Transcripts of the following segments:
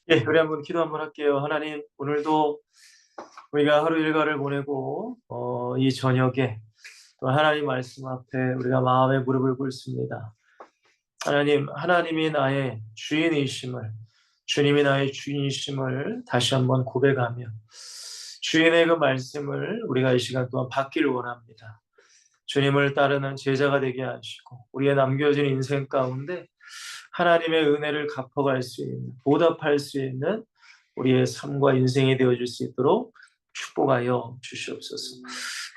예, 우리 한번 기도 한번 할게요. 하나님, 오늘도 우리가 하루 일과를 보내고 이 저녁에 또 하나님 말씀 앞에 우리가 마음의 무릎을 꿇습니다. 하나님, 하나님이 나의 주인이심을, 주님이 나의 주인이심을 다시 한번 고백하며 주인의 그 말씀을 우리가 이 시간 동안 받기를 원합니다. 주님을 따르는 제자가 되게 하시고 우리의 남겨진 인생 가운데 하나님의 은혜를 갚아갈 수 있는, 보답할 수 있는 우리의 삶과 인생이 되어줄 수 있도록 축복하여 주시옵소서.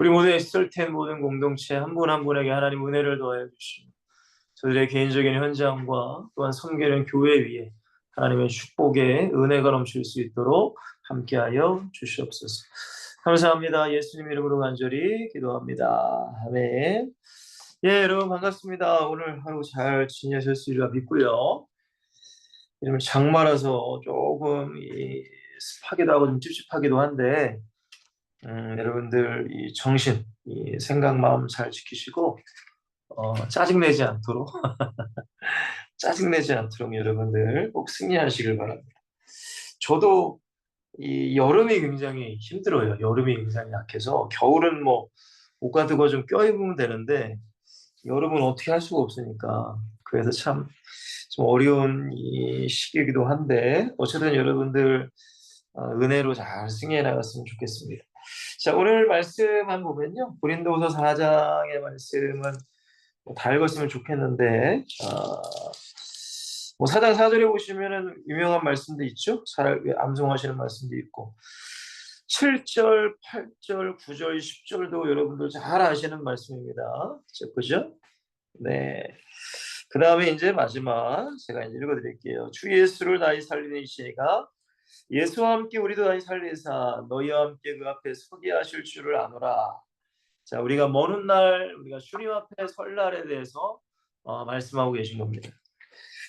우리 모두의 썰텐 모든 공동체 한 분 한 분에게 하나님 은혜를 더하여 주시고 저들의 개인적인 현장과 또한 섬기는 교회 위에 하나님의 축복의 은혜가 넘칠 수 있도록 함께하여 주시옵소서. 감사합니다. 예수님 이름으로 간절히 기도합니다. 아멘. 예, 여러분 반갑습니다. 오늘 하루 잘 지내셨으리라 믿고요. 이러면 장마라서 조금 습하기도 하고 좀 찝찝하기도 한데 여러분들 이 정신, 이 생각, 마음 잘 지키시고 짜증내지 않도록 짜증내지 않도록 여러분들 꼭 승리하시길 바랍니다. 저도 이 여름이 굉장히 힘들어요. 여름이 굉장히 약해서 겨울은 뭐 옷 같은 거 좀 껴입으면 되는데 여름은 어떻게 할 수가 없으니까 그래서 참 좀 어려운 이 시기이기도 한데 어쨌든 여러분들 은혜로 잘 승리해 나갔으면 좋겠습니다. 자, 오늘 말씀 한 보면요, 고린도후서 4장의 말씀은 다 읽었으면 좋겠는데 뭐 4장 4절에 보시면은 유명한 말씀도 있죠. 잘 암송하시는 말씀도 있고 7절, 8절, 9절, 10절도 여러분들 잘 아시는 말씀입니다. 그죠? 네. 그 다음에 이제 마지막 제가 이제 읽어드릴게요. 주 예수를 다시 살리는 이시니가 예수와 함께 우리도 다시 살리사 너희와 함께 그 앞에 서게 하실 줄을 아노라. 자, 우리가 먼 훗날 우리가 주님 앞에 설 날에 대해서 말씀하고 계신 겁니다.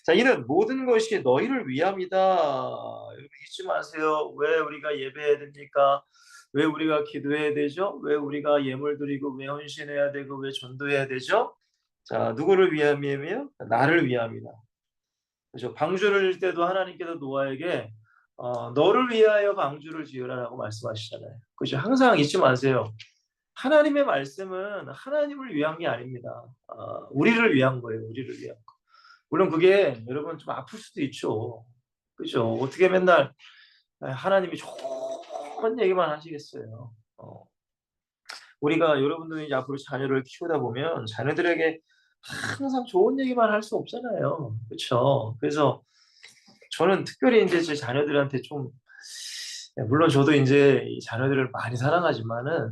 자, 이는 모든 것이 너희를 위함이다. 여러분 잊지 마세요. 왜 우리가 예배해야 됩니까? 왜 우리가 기도해야 되죠? 왜 우리가 예물 드리고 왜 헌신해야 되고 왜 전도해야 되죠? 자, 누구를 위함이며? 나를 위함이다. 그렇죠. 방주를 질 때도 하나님께서 노아에게 너를 위하여 방주를 지으라라고 말씀하시잖아요. 그렇죠. 항상 잊지 마세요. 하나님의 말씀은 하나님을 위한 게 아닙니다. 우리를 위한 거예요. 우리를 위한 거. 물론 그게 여러분 좀 아플 수도 있죠. 그죠? 어떻게 맨날 하나님이 좋은 얘기만 하시겠어요. 우리가 여러분들이 이제 앞으로 자녀를 키우다 보면 자녀들에게 항상 좋은 얘기만 할 수 없잖아요. 그렇죠? 그래서 저는 특별히 이제 제 자녀들한테 좀 물론 저도 이제 이 자녀들을 많이 사랑하지만은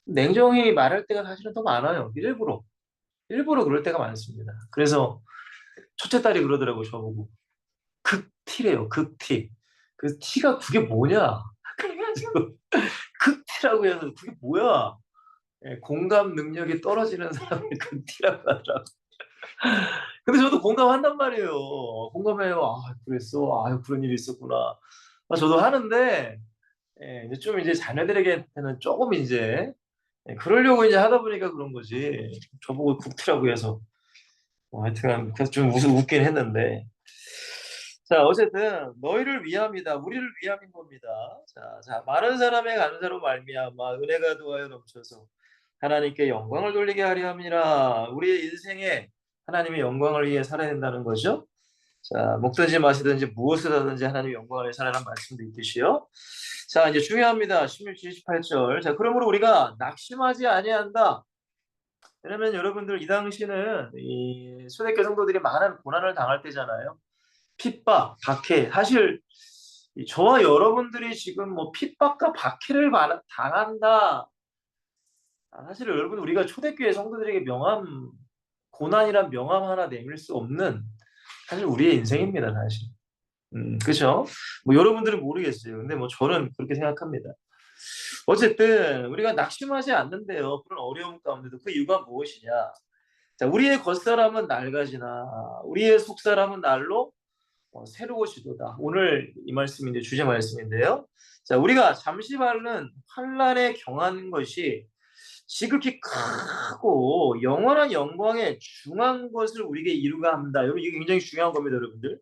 냉정히 말할 때가 사실은 더 많아요. 일부러 그럴 때가 많습니다. 그래서 첫째 딸이 그러더라고 저보고 극티래요. 극티. 그 티가 그게 뭐냐? 그래가지고 극티라고 해서 그게 뭐야? 공감 능력이 떨어지는 사람이 극티라고 하더라고. 근데 저도 공감한단 말이에요. 공감해요. 아, 그랬어. 아, 그런 일이 있었구나. 저도 하는데 이제 좀 이제 자녀들에게는 조금 이제 그러려고 이제 하다 보니까 그런 거지. 저보고 국티라고 해서 하여튼 그래서 좀 웃긴 했는데 자 어쨌든 너희를 위함이다. 우리를 위함인 겁니다. 자 많은 사람의 감사로 말미암아 은혜가 도하여 넘쳐서 하나님께 영광을 돌리게 하려 함이라. 우리의 인생에 하나님의 영광을 위해 살아야 된다는 거죠. 자, 먹든지 마시든지 무엇을 하든지 하나님의 영광을 위해 살아라는 말씀도 있듯이요. 자, 이제 중요합니다. 16, 28절. 자, 그러므로 우리가 낙심하지 아니한다. 왜냐면 여러분들 이 당시는 이 초대교회 성도들이 많은 고난을 당할 때잖아요. 핍박, 박해. 사실 저와 여러분들이 지금 뭐 핍박과 박해를 당한다. 사실 여러분 우리가 초대교회 성도들에게 명함 고난이란 명함 하나 내밀 수 없는 사실 우리의 인생입니다. 사실. 그렇죠? 뭐 여러분들은 모르겠어요. 근데 뭐 저는 그렇게 생각합니다. 어쨌든 우리가 낙심하지 않는데요. 그런 어려움 가운데도 그 이유가 무엇이냐? 자, 우리의 겉사람은 낡아지나 우리의 속사람은 날로 새로워지도다. 오늘 이 말씀이 이제 주제 말씀인데요. 자, 우리가 잠시 받는 환난에 경한 것이 지극히 크고 영원한 영광에 중한 것을 우리에게 이루가 합니다. 여러분 이게 굉장히 중요한 겁니다, 여러분들.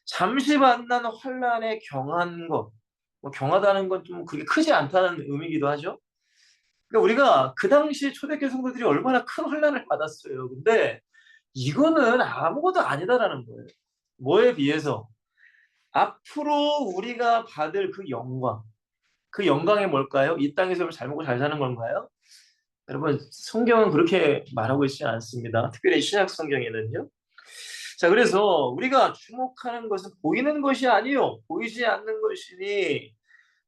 잠시 만난 환난에 경한 것, 뭐 경하다는 건 좀 그렇게 크지 않다는 의미이기도 하죠. 그러니까 우리가 그 당시 초대교회 성도들이 얼마나 큰 환난을 받았어요. 근데 이거는 아무것도 아니다라는 거예요. 뭐에 비해서? 앞으로 우리가 받을 그 영광, 그 영광이 뭘까요? 이 땅에서 잘 먹고 잘 사는 건가요? 여러분, 성경은 그렇게 말하고 있지 않습니다. 특별히 신약 성경에는요. 자, 그래서 우리가 주목하는 것은 보이는 것이 아니요. 보이지 않는 것이니,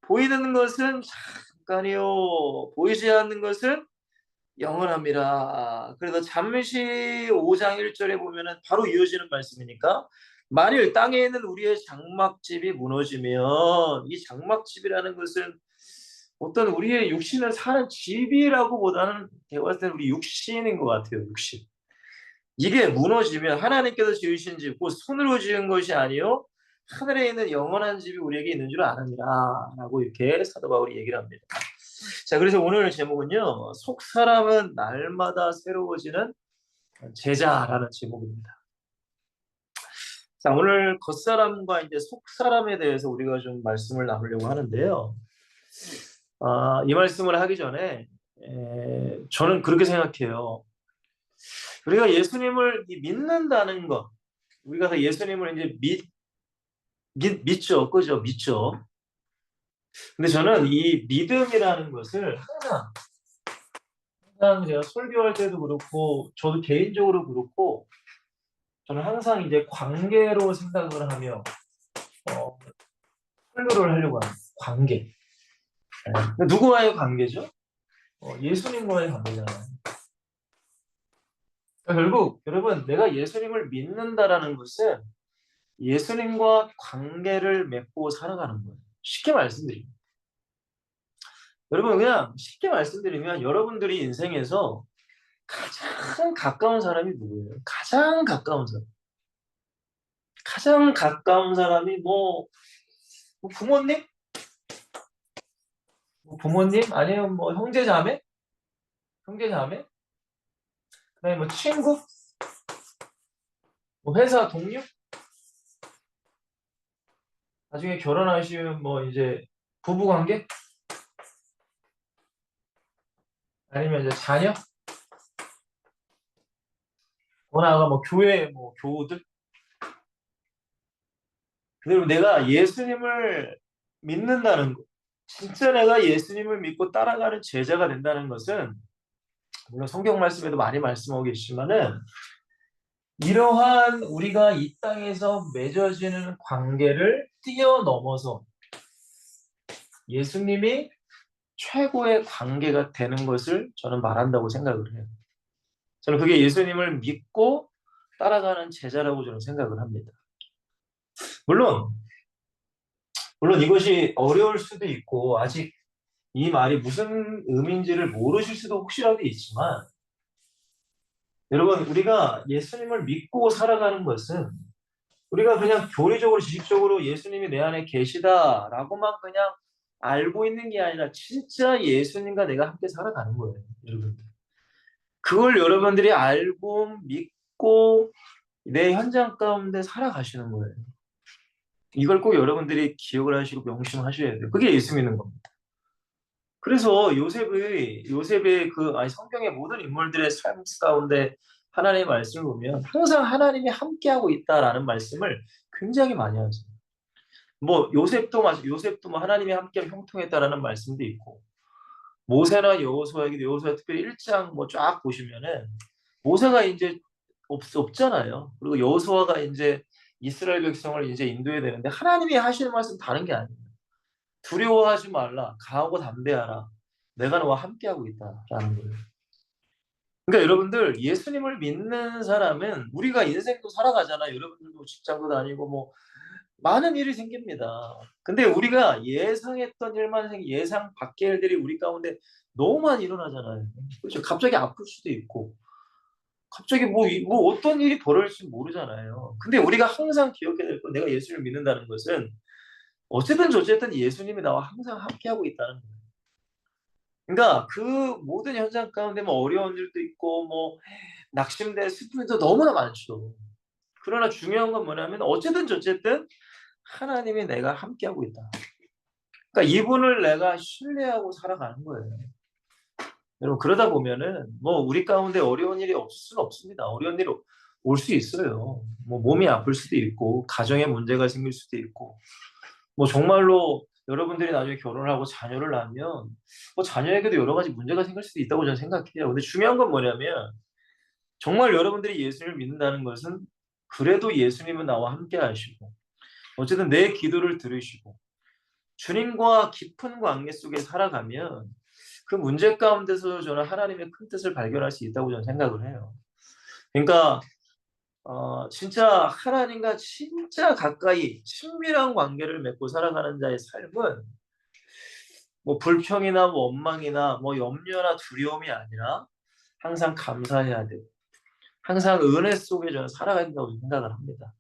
보이는 것은 잠깐이요. 보이지 않는 것은 영원합니다. 그래서 잠시 5장 1절에 보면은 바로 이어지는 말씀이니까 만일 땅에 있는 우리의 장막집이 무너지면 이 장막집이라는 것은 어떤 우리의 육신을 사는 집이라고보다는 제가 봤을 때는 우리 육신인 것 같아요. 육신. 이게 무너지면 하나님께서 지으신 집, 곧 손으로 지은 것이 아니요 하늘에 있는 영원한 집이 우리에게 있는 줄 아느니라 라고 이렇게 사도 바울이 얘기를 합니다. 자, 그래서 오늘 제목은요, 속 사람은 날마다 새로워지는 제자라는 제목입니다. 자, 오늘 겉사람과 이제 속 사람에 대해서 우리가 좀 말씀을 나누려고 하는데요. 이 말씀을 하기 전에 저는 그렇게 생각해요. 우리가 예수님을 믿는다는 것, 우리가 다 예수님을 이제 믿죠, 그죠? 믿죠. 근데 저는 이 믿음이라는 것을 항상 제가 설교할 때도 그렇고, 저도 개인적으로 그렇고, 저는 항상 이제 관계로 생각을 하며 설교를 하려고 합니다. 관계. 누구와의 관계죠? 예수님과의 관계잖아요. 결국 여러분 내가 예수님을 믿는다라는 것은 예수님과 관계를 맺고 살아가는 거예요. 쉽게 말씀드립니다. 여러분 그냥 쉽게 말씀드리면 여러분들이 인생에서 가장 가까운 사람이 누구예요? 가장 가까운 사람. 가장 가까운 사람이 뭐 부모님? 뭐 부모님? 아니면 뭐 형제 자매? 형제 자매? 그다음에 뭐 친구? 뭐 회사 동료? 나중에 결혼하시면 뭐 이제 부부 관계? 아니면 이제 자녀? 뭐나가 뭐 교회 뭐 교우들? 그리고 내가 예수님을 믿는다는 것, 진짜 내가 예수님을 믿고 따라가는 제자가 된다는 것은 물론 성경 말씀에도 많이 말씀하고 계시지만은 이러한 우리가 이 땅에서 맺어지는 관계를 뛰어넘어서 예수님이 최고의 관계가 되는 것을 저는 말한다고 생각을 해요. 저는 그게 예수님을 믿고 따라가는 제자라고 저는 생각을 합니다. 물론 이것이 어려울 수도 있고 아직 이 말이 무슨 의미인지를 모르실 수도 혹시라도 있지만 여러분 우리가 예수님을 믿고 살아가는 것은 우리가 그냥 교리적으로 지식적으로 예수님이 내 안에 계시다라고만 그냥 알고 있는 게 아니라 진짜 예수님과 내가 함께 살아가는 거예요. 여러분들. 그걸 여러분들이 알고 믿고 내 현장 가운데 살아가시는 거예요. 이걸 꼭 여러분들이 기억을 하시고 명심하셔야 돼요. 그게 예수 믿는 겁니다. 그래서 요셉의 성경의 모든 인물들의 삶 가운데 하나님의 말씀을 보면 항상 하나님이 함께하고 있다라는 말씀을 굉장히 많이 하죠. 뭐 요셉도 뭐 하나님이 함께하면 형통했다라는 말씀도 있고 모세나 여호수아에게도 여호수아 특별히 1장 뭐 쫙 보시면은 모세가 이제 없잖아요. 그리고 여호수아가 이제 이스라엘 백성을 이제 인도해야 되는데 하나님이 하시는 말씀 다른 게 아니에요. 두려워하지 말라. 강하고 담대하라. 내가 너와 함께하고 있다라는 거예요. 그러니까 여러분들 예수님을 믿는 사람은 우리가 인생도 살아가잖아요. 여러분들도 직장도 다니고 뭐 많은 일이 생깁니다. 근데 우리가 예상했던 일만 예상 밖의 일들이 우리 가운데 너무 많이 일어나잖아요. 그렇죠? 갑자기 아플 수도 있고 갑자기 뭐 어떤 일이 벌어질지 모르잖아요. 근데 우리가 항상 기억해야 될 건 내가 예수를 믿는다는 것은 어쨌든 저쨌든 예수님이 나와 항상 함께하고 있다는 거예요. 그러니까 그 모든 현장 가운데 뭐 어려운 일도 있고 뭐 낙심된 슬픔도 너무나 많죠. 그러나 중요한 건 뭐냐면 어쨌든 저쨌든 하나님이 내가 함께하고 있다. 그러니까 이분을 내가 신뢰하고 살아가는 거예요. 여러분 그러다 보면은 뭐 우리 가운데 어려운 일이 없을 수는 없습니다. 어려운 일이 올 수 있어요. 뭐 몸이 아플 수도 있고 가정에 문제가 생길 수도 있고 뭐 정말로 여러분들이 나중에 결혼을 하고 자녀를 낳으면 뭐 자녀에게도 여러 가지 문제가 생길 수도 있다고 저는 생각해요. 근데 중요한 건 뭐냐면 정말 여러분들이 예수님을 믿는다는 것은 그래도 예수님은 나와 함께 하시고 어쨌든 내 기도를 들으시고 주님과 깊은 관계 속에 살아가면 그 문제 가운데서 저는 하나님의 큰 뜻을 발견할 수 있다고 저는 생각을 해요. 그러니까 진짜 하나님과 진짜 가까이 친밀한 관계를 맺고 살아가는 자의 삶은 뭐 불평이나 뭐 원망이나 뭐 염려나 두려움이 아니라 항상 감사해야 되고 항상 은혜 속에 저는 살아가야 된다고 생각을 합니다.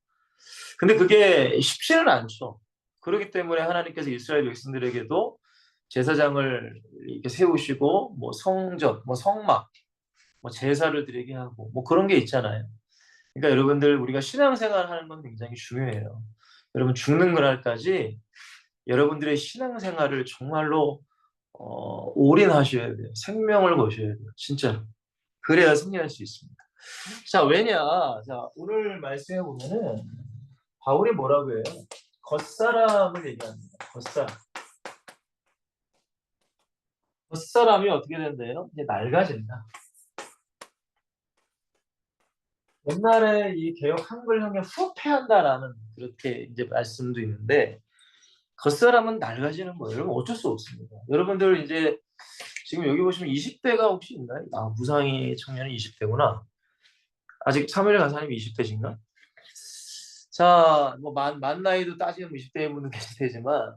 근데 그게 쉽지는 않죠. 그렇기 때문에 하나님께서 이스라엘 백성들에게도 제사장을 이렇게 세우시고 뭐 성전, 뭐 성막, 뭐 제사를 드리게 하고 뭐 그런 게 있잖아요. 그러니까 여러분들 우리가 신앙생활 하는 건 굉장히 중요해요. 여러분 죽는 그날까지 여러분들의 신앙생활을 정말로 올인하셔야 돼요. 생명을 거셔야 돼요. 진짜. 그래야 승리할 수 있습니다. 자, 왜냐? 자, 오늘 말씀해 보면은 바울이 뭐라고 해요? 겉사람을 얘기합니다. 겉사람. 겉사람이 어떻게 된대요? 이제 낡아진다. 옛날에 이 개혁 한글형에 후퇴한다라는 그렇게 이제 말씀도 있는데 겉사람은 낡아지는 거예요. 여러분 어쩔 수 없습니다. 여러분들 이제 지금 여기 보시면 20대가 혹시 있나요? 아, 무상이 청년이 20대구나. 아직 사무엘 간사님이 20대신가? 자, 뭐 만 나이도 따지면 20대인 분도 계실 테지만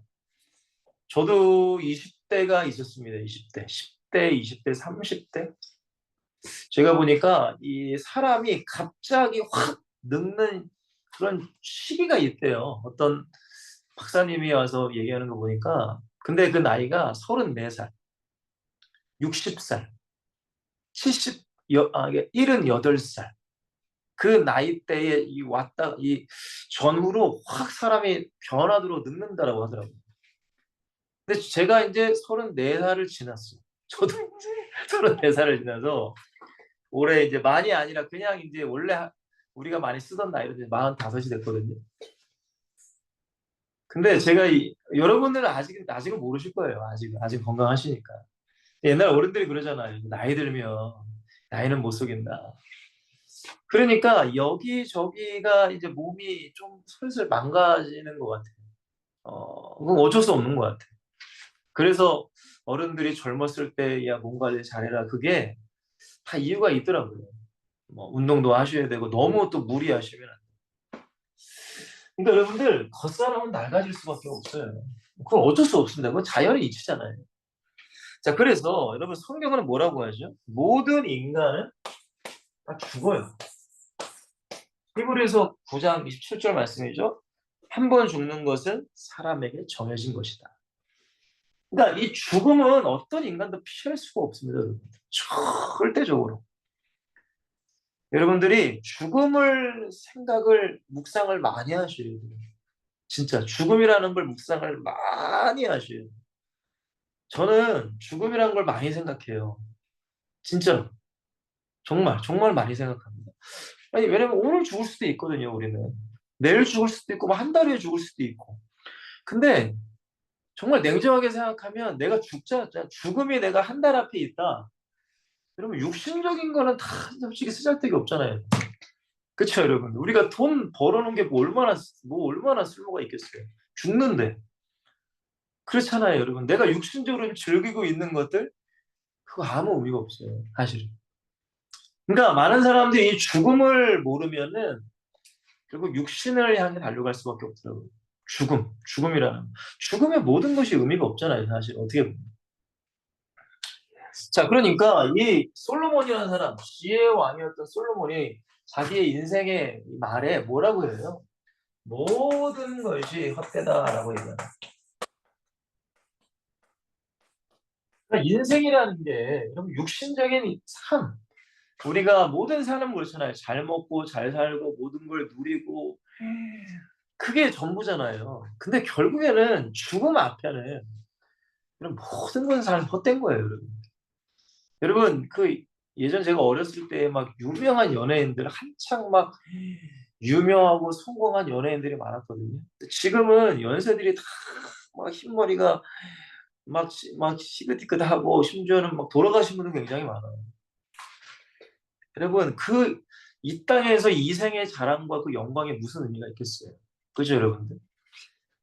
저도 20대가 있었습니다. 20대, 10대, 20대, 30대. 제가 보니까 이 사람이 갑자기 확 늙는 그런 시기가 있대요. 어떤 박사님이 와서 얘기하는 거 보니까 근데 그 나이가 34살, 60살, 70, 78살 그 나이대에 이 왔다 이 전후로 확 사람이 변화도록 늙는다라고 하더라고요. 근데 제가 이제 34살을 지났어요. 저도 이제 34살을 지나서 올해 이제 많이 아니라 그냥 이제 원래 우리가 많이 쓰던 나이로 이제 45이 됐거든요. 근데 제가 여러분들은 아직은 모르실 거예요. 아직 건강하시니까. 옛날 어른들이 그러잖아요. 나이 들면 나이는 못 속인다. 그러니까 여기저기가 이제 몸이 좀 슬슬 망가지는 것 같아요. 그건 어쩔 수 없는 것 같아요. 그래서 어른들이 젊었을 때 야, 몸 관리 잘해라. 그게 다 이유가 있더라고요. 뭐 운동도 하셔야 되고 너무 또 무리하시면 안 돼요. 그러니까 여러분들 겉사람은 낡아질 수밖에 없어요. 그건 어쩔 수 없습니다. 그건 자연의 이치잖아요. 자, 그래서 여러분 성경은 뭐라고 하죠? 모든 인간은 다 죽어요. 히브리서 9장 27절 말씀이죠. 한 번 죽는 것은 사람에게 정해진 것이다. 그러니까 이 죽음은 어떤 인간도 피할 수가 없습니다. 여러분. 절대적으로. 여러분들이 죽음을 생각을 묵상을 많이 하셔야 돼요. 진짜 죽음이라는 걸 묵상을 많이 하셔야 돼요. 저는 죽음이라는 걸 많이 생각해요. 진짜 정말 정말 많이 생각합니다. 아니 왜냐면 오늘 죽을 수도 있거든요. 우리는 내일 죽을 수도 있고 뭐 한 달 후에 죽을 수도 있고. 근데 정말 냉정하게 생각하면 내가 죽음이 내가 한 달 앞에 있다. 여러분 육신적인 거는 다 솔직히 쓰잘데기 없잖아요. 그렇죠, 여러분. 우리가 돈 벌어놓은 게 뭐 얼마나 쓸모가 있겠어요. 죽는데. 그렇잖아요, 여러분. 내가 육신적으로 즐기고 있는 것들 그거 아무 의미가 없어요, 사실은. 그러니까 많은 사람들이 이 죽음을 모르면은 결국 육신을 향해 달려갈 수밖에 없더라고요. 죽음이라는. 죽음의 모든 것이 의미가 없잖아요, 사실. 어떻게 보면. 자, 그러니까 이 솔로몬이라는 사람, 지혜의 왕이었던 솔로몬이 자기의 인생의 말에 뭐라고 해요? 모든 것이 헛되다라고 얘기합니다. 그러니까 인생이라는 게 여러분 육신적인 삶, 우리가 모든 삶은 그렇잖아요. 잘 먹고 잘 살고 모든 걸 누리고 그게 전부잖아요. 근데 결국에는 죽음 앞에는 이런 모든 건 삶 헛된 거예요, 여러분. 여러분 그 예전 제가 어렸을 때 막 유명한 연예인들 한창 막 유명하고 성공한 연예인들이 많았거든요. 근데 지금은 연세들이 다 막 흰머리가 막 시긋시긋하고 심지어는 막 돌아가신 분도 굉장히 많아요. 여러분 그 이 땅에서 이 생의 자랑과 그 영광에 무슨 의미가 있겠어요? 그죠, 여러분들?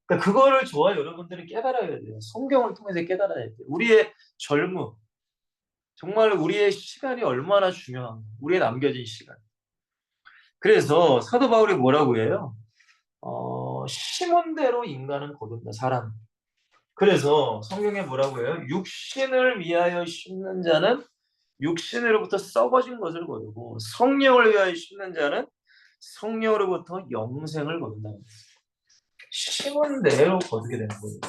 그러니까 그거를 저와 여러분들은 깨달아야 돼요. 성경을 통해서 깨달아야 돼요. 우리의 젊음, 정말 우리의 시간이 얼마나 중요한가. 우리의 남겨진 시간. 그래서 사도 바울이 뭐라고 해요? 심은 대로 인간은 거둔다, 사람. 그래서 성경에 뭐라고 해요? 육신을 위하여 심는 자는 육신으로부터 썩어진 것을 거두고 성령을 위하여 심는 자는 성령으로부터 영생을 거둔다. 심은 대로 거두게 되는 거예요.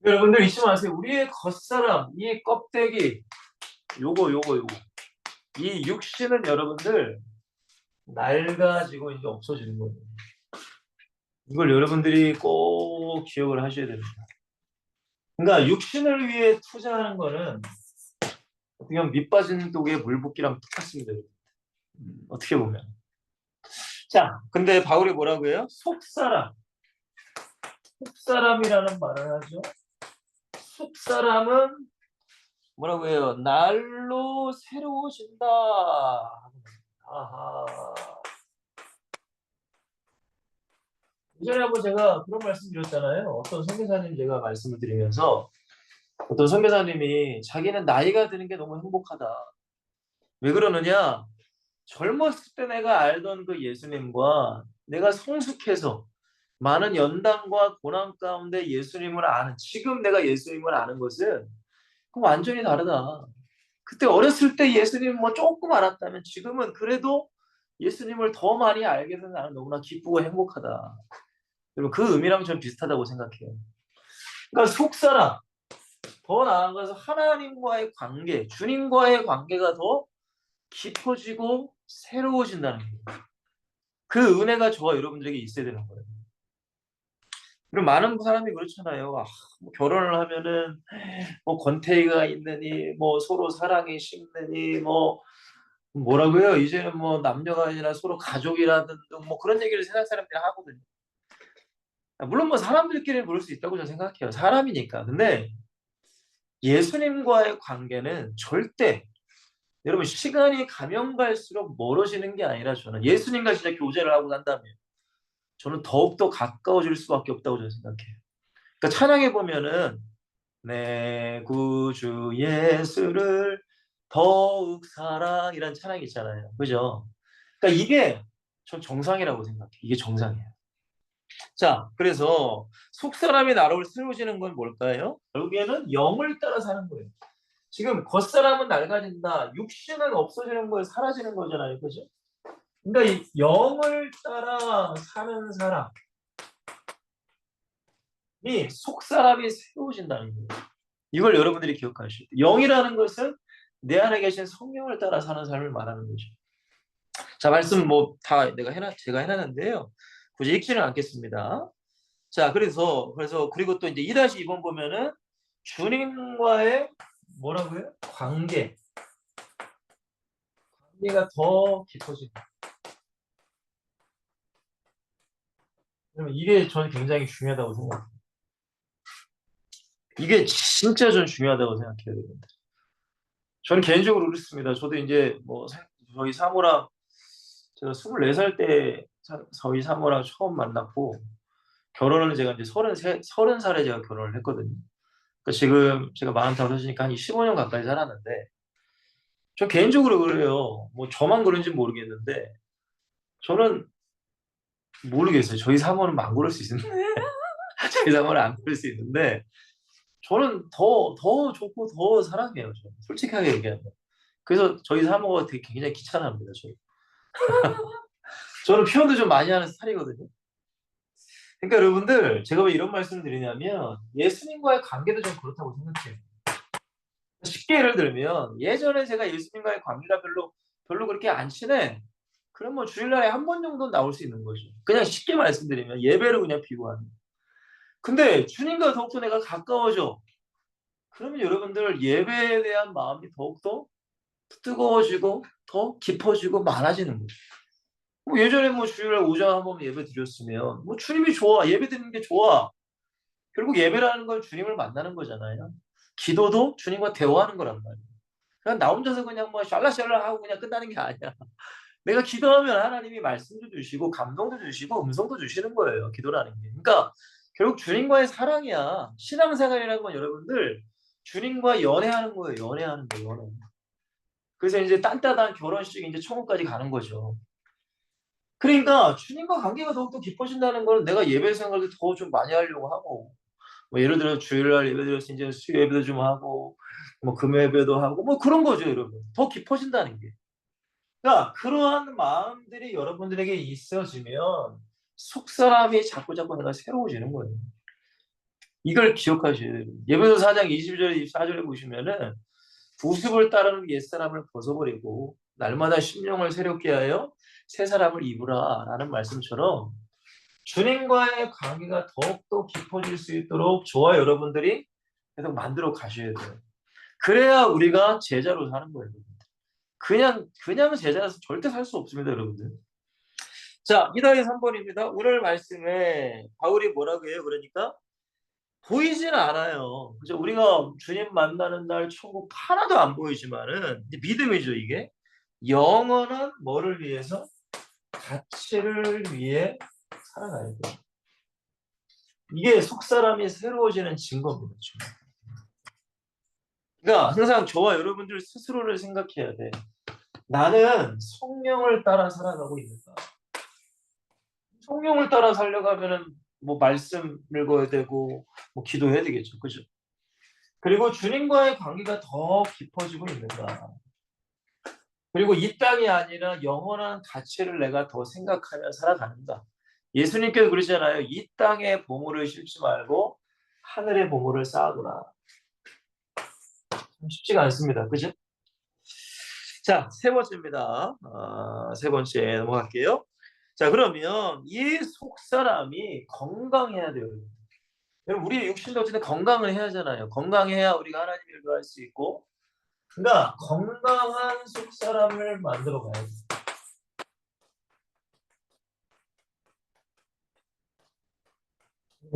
여러분들 잊지 마세요. 우리의 겉사람, 이 껍데기, 요거. 이 육신은 여러분들 낡아지고 이제 없어지는 거예요. 이걸 여러분들이 꼭 기억을 하셔야 됩니다. 그러니까 육신을 위해 투자하는 거는 어떻게 보면 밑 빠진 독에 물 붓기랑 똑같습니다. 어떻게 보면. 자, 근데 바울이 뭐라고 해요? 속사람. 속사람이라는 말을 하죠. 속사람은 뭐라고 해요? 날로 새로워진다. 아하. 예전에 한번 제가 그런 말씀 드렸잖아요. 어떤 선교사님 제가 말씀을 드리면서 어떤 선교사님이 자기는 나이가 드는 게 너무 행복하다. 왜 그러느냐? 젊었을 때 내가 알던 그 예수님과 내가 성숙해서 많은 연단과 고난 가운데 예수님을 아는 지금 내가 예수님을 아는 것은 완전히 다르다. 그때 어렸을 때 예수님 뭐 조금 알았다면 지금은 그래도 예수님을 더 많이 알게 돼서 나는 너무나 기쁘고 행복하다. 여러분 그 의미랑 좀 비슷하다고 생각해요. 그러니까 속사람, 더 나아가서 하나님과의 관계, 주님과의 관계가 더 깊어지고 새로워진다는 거예요. 그 은혜가 저와 여러분들에게 있어야 되는 거예요. 그리고 많은 사람이 그렇잖아요. 뭐 결혼을 하면은 뭐 권태기가 있느니 뭐 서로 사랑이 식느니 뭐 뭐라고요? 이제는 뭐 남녀가 아니라 서로 가족이라든 뭐 그런 얘기를 세상 사람들이 하거든요. 물론 뭐 사람들끼리 그럴 수 있다고 저는 생각해요. 사람이니까. 근데 예수님과의 관계는 절대 여러분 시간이 가면 갈수록 멀어지는 게 아니라 저는 예수님과 진짜 교제를 하고 난다면 저는 더욱더 가까워질 수밖에 없다고 저는 생각해요. 그러니까 찬양해 보면은 내 구주 예수를 더욱 사랑이라는 찬양이 있잖아요. 그죠? 그러니까 이게 전 정상이라고 생각해요. 이게 정상이에요. 자, 그래서 속사람이 나를 세워지는 건 뭘까요? 결국에는 영을 따라 사는 거예요. 지금 겉사람은 낡아진다. 육신은 없어지는 거예요. 사라지는 거잖아요. 그죠? 그러니까 이 영을 따라 사는 사람이 속사람이 세워진다는 거예요. 이걸 여러분들이 기억하셔야 돼요. 영이라는 것은 내 안에 계신 성령을 따라 사는 삶을 말하는 거죠. 자, 말씀 뭐 다 제가 해놨는데요. 굳이 읽지는 않겠습니다. 자, 그래서 그리고 또 이제 2-2번 보면은 주님과의 뭐라고요? 관계가 더 깊어진다. 그러면 이게 저는 굉장히 중요하다고 생각해요. 이게 진짜 전 중요하다고 생각해요, 여러분들. 저는 개인적으로 그렇습니다. 저도 이제 뭐 저희 사모랑 제가 24살 때 저희 사모랑 처음 만났고 결혼을 제가 이제 30살에 제가 결혼을 했거든요. 그러니까 지금 제가 45이니까 한 15년 가까이 살았는데 저 개인적으로 그래요. 뭐 저만 그런지 모르겠는데 저는 모르겠어요. 저희 사모는 안 그럴 수 있는데 저희 사모는 안 그럴 수 있는데 저는 더 좋고 더 사랑해요. 저는. 솔직하게 얘기하면. 그래서 저희 사모가 되게 굉장히 귀찮아합니다. 저는 표현도 좀 많이 하는 스타일이거든요. 그러니까 여러분들 제가 왜 이런 말씀을 드리냐면 예수님과의 관계도 좀 그렇다고 생각해요. 쉽게 예를 들면 예전에 제가 예수님과의 관계가 별로 그렇게 안 친해. 그럼 뭐 주일날에 한 번 정도 나올 수 있는 거죠. 그냥 쉽게 말씀드리면 예배를 그냥 비유하는. 근데 주님과 더욱더 내가 가까워져. 그러면 여러분들 예배에 대한 마음이 더욱더 뜨거워지고 더 깊어지고 많아지는 거죠. 뭐 예전에 뭐 주일날 오전 한번 예배 드렸으면 뭐 주님이 좋아. 예배 드리는 게 좋아. 결국 예배라는 건 주님을 만나는 거잖아요. 기도도 주님과 대화하는 거란 말이에요. 그냥 나 혼자서 그냥 뭐 샬라샬라 하고 그냥 끝나는 게 아니야. 내가 기도하면 하나님이 말씀도 주시고 감동도 주시고 음성도 주시는 거예요. 기도라는 게. 그러니까 결국 주님과의 사랑이야. 신앙생활이라는 건 여러분들 주님과 연애하는 거예요. 연애하는 거, 연애. 그래서 이제 딴따단 결혼식 이제 천국까지 가는 거죠. 그러니까 주님과 관계가 더욱더 깊어진다는 거는 내가 예배 생활도 더 좀 많이 하려고 하고 뭐 예를 들어 주일날 예배 드렸을 때 이제 수요 예배도 좀 하고 뭐 금요 예배도 하고 뭐 그런 거죠, 여러분. 더 깊어진다는 게. 그러니까 그러한 마음들이 여러분들에게 있어지면 속사람이 자꾸자꾸 내가 새로워지는 거예요. 이걸 기억하셔야 돼요. 예배소 4장 22절 24절에 보시면은 구습을 따르는 옛사람을 벗어버리고 날마다 심령을 새롭게 하여 새 사람을 입으라 라는 말씀처럼 주님과의 관계가 더욱더 깊어질 수 있도록 저와 여러분들이 계속 만들어 가셔야 돼요. 그래야 우리가 제자로 사는 거예요. 그냥 제자라서 절대 살 수 없습니다, 여러분들. 자, 2더하기 3번입니다. 오늘 말씀에 바울이 뭐라고 해요? 그러니까 보이지는 않아요. 그죠? 우리가 주님 만나는 날 천국 하나도 안 보이지만은 이제 믿음이죠, 이게. 영원한 뭐를 위해서? 가치를 위해 살아가야 돼요. 이게 속사람이 새로워지는 증거입니다. 지금. 그러니까 항상 저와 여러분들 스스로를 생각해야 돼. 나는 성령을 따라 살아가고 있는가? 성령을 따라 살려가면은 뭐 말씀 읽어야 되고 뭐 기도해야 되겠죠. 그죠? 그리고 주님과의 관계가 더 깊어지고 있는가? 그리고 이 땅이 아니라 영원한 가치를 내가 더 생각하며 살아가는가? 예수님께서 그러잖아요. 이 땅의 보물을 심지 말고 하늘의 보물을 쌓아두라. 쉽지가 않습니다. 그죠? 자, 세 번째입니다. 세 번째 넘어갈게요. 자, 그러면 이 속사람이 건강해야 돼요. 여러분, 우리의 육신도 어쨌든 건강을 해야 하잖아요. 건강해야 우리가 하나님 일도 할 수 있고. 그러니까 건강한 속사람을 만들어 가야 돼요.